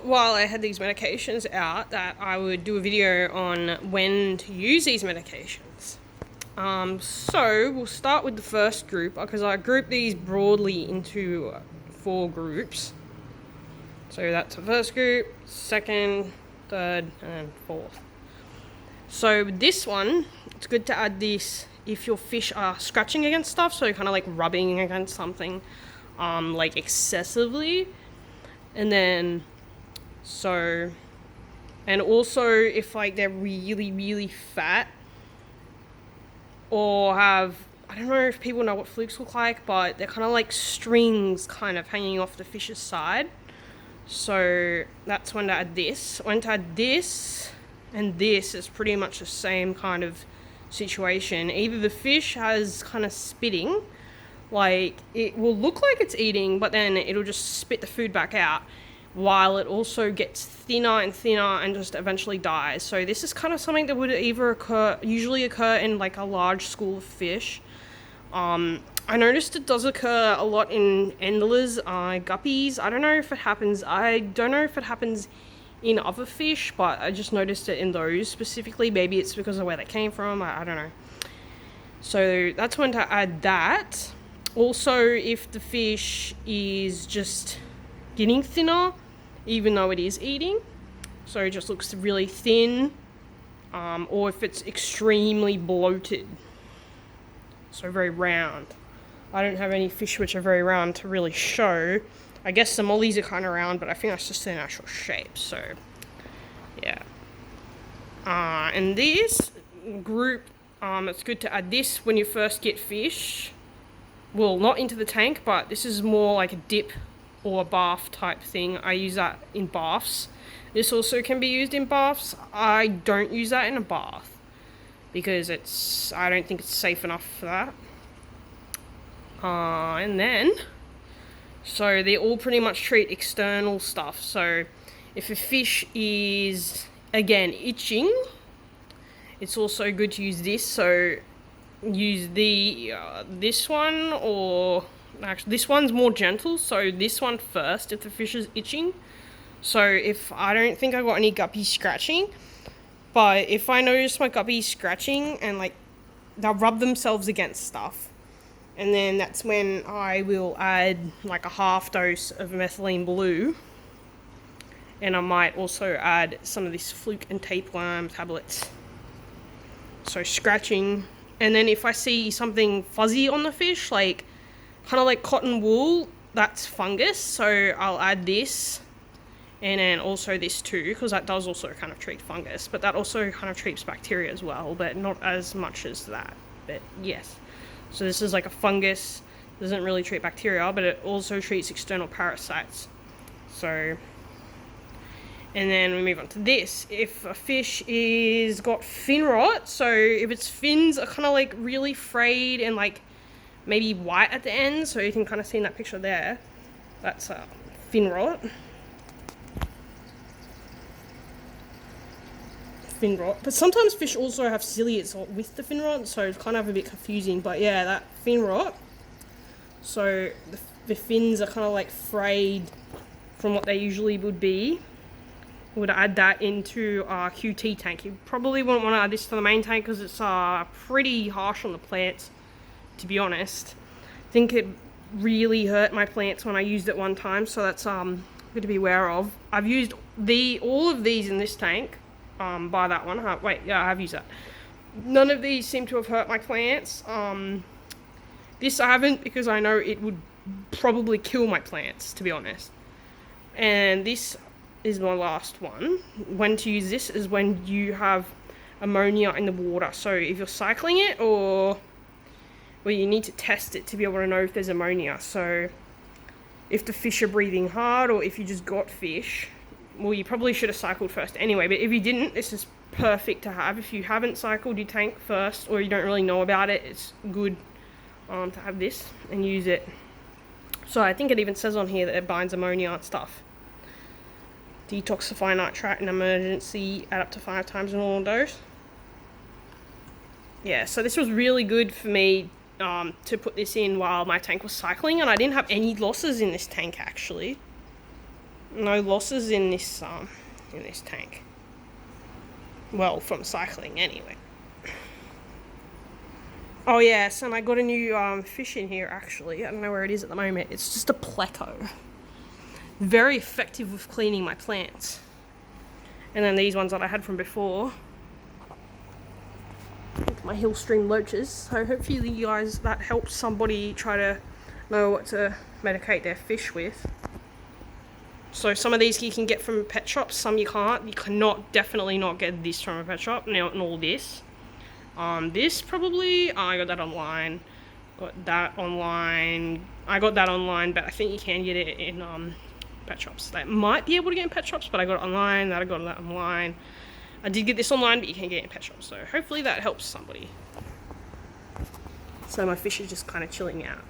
thought while I had these medications out that I would do a video on when to use these medications. So we'll start with the first group because I grouped these broadly into 4 groups. So that's the first group, second, third, and fourth. So this one, it's good to add this if your fish are scratching against stuff, so kind of like rubbing against something like excessively. And then, and also if like they're really, really fat or have, I don't know if people know what flukes look like, but they're kind of like strings kind of hanging off the fish's side. So that's when to add this. When to add this and this is pretty much the same kind of situation. Either the fish has kind of spitting, like it will look like it's eating, but then it'll just spit the food back out, while it also gets thinner and thinner and just eventually dies. So this is kind of something that would usually occur in like a large school of fish. I noticed it does occur a lot in endlers, guppies. I don't know if it happens in other fish, but I just noticed it in those specifically. Maybe it's because of where they came from, I don't know. So that's when to add that. Also, if the fish is just getting thinner, even though it is eating, so it just looks really thin, or if it's extremely bloated, so very round. I don't have any fish which are very round to really show. I guess some mollies are kind of round, but I think that's just their natural shape, so yeah. And this group, it's good to add this when you first get fish. Well, not into the tank, but this is more like a dip or a bath type thing. I use that in baths. This also can be used in baths. I don't use that in a bath because I don't think it's safe enough for that. And then, so they all pretty much treat external stuff. So if a fish is, again, itching, it's also good to use this. So use this one, or actually this one's more gentle, so this one first if the fish is itching. So if I don't think I got any guppies scratching, but if I notice my guppies scratching and like they'll rub themselves against stuff, and then that's when I will add like a half dose of methylene blue, and I might also add some of this fluke and tapeworm tablets. So scratching. And then if I see something fuzzy on the fish, like kind of like cotton wool, that's fungus. So I'll add this, and then also this too, because that does also kind of treat fungus, but that also kind of treats bacteria as well, but not as much as that, but yes. So this is like a fungus, doesn't really treat bacteria, but it also treats external parasites. So, and then we move on to this. If a fish is got fin rot, so if its fins are kind of like really frayed and like maybe white at the end, so you can kind of see in that picture there, that's fin rot. Fin rot. But sometimes fish also have ciliates with the fin rot, so it's kind of a bit confusing, but yeah, that fin rot. So the fins are kind of like frayed from what they usually would be. Would add that into our QT tank. You probably wouldn't want to add this to the main tank because it's pretty harsh on the plants, to be honest. I think it really hurt my plants when I used it one time, so that's good to be aware of. I've used all of these in this tank, by that one. Wait, yeah, I have used that. None of these seem to have hurt my plants. This I haven't, because I know it would probably kill my plants, to be honest. And this is my last one. When to use this is when you have ammonia in the water. So if you're cycling it, or well, you need to test it to be able to know if there's ammonia. So if the fish are breathing hard, or if you just got fish, well, you probably should have cycled first anyway, but if you didn't, this is perfect to have. If you haven't cycled your tank first, or you don't really know about it, it's good to have this and use it. So I think it even says on here that it binds ammonia and stuff. Detoxify nitrite in emergency at up to 5 times normal dose. Yeah, so this was really good for me to put this in while my tank was cycling, and I didn't have any losses in this tank actually. No losses in this tank. Well, from cycling anyway. Oh yes, and I got a new fish in here actually. I don't know where it is at the moment. It's just a plateau. Very effective with cleaning my plants. And then these ones that I had from before. My hill stream loaches. So hopefully you guys, that helps somebody try to know what to medicate their fish with. So some of these you can get from pet shops, some you can't. You cannot, definitely not get this from a pet shop. Not all this. This probably, I got that online. Got that online. I got that online, but I think you can get it in pet shops. That might be able to get in pet shops, but I got it online. I got that online. I did get this online, but you can get it in pet shops. So hopefully that helps somebody. So my fish is just kind of chilling out.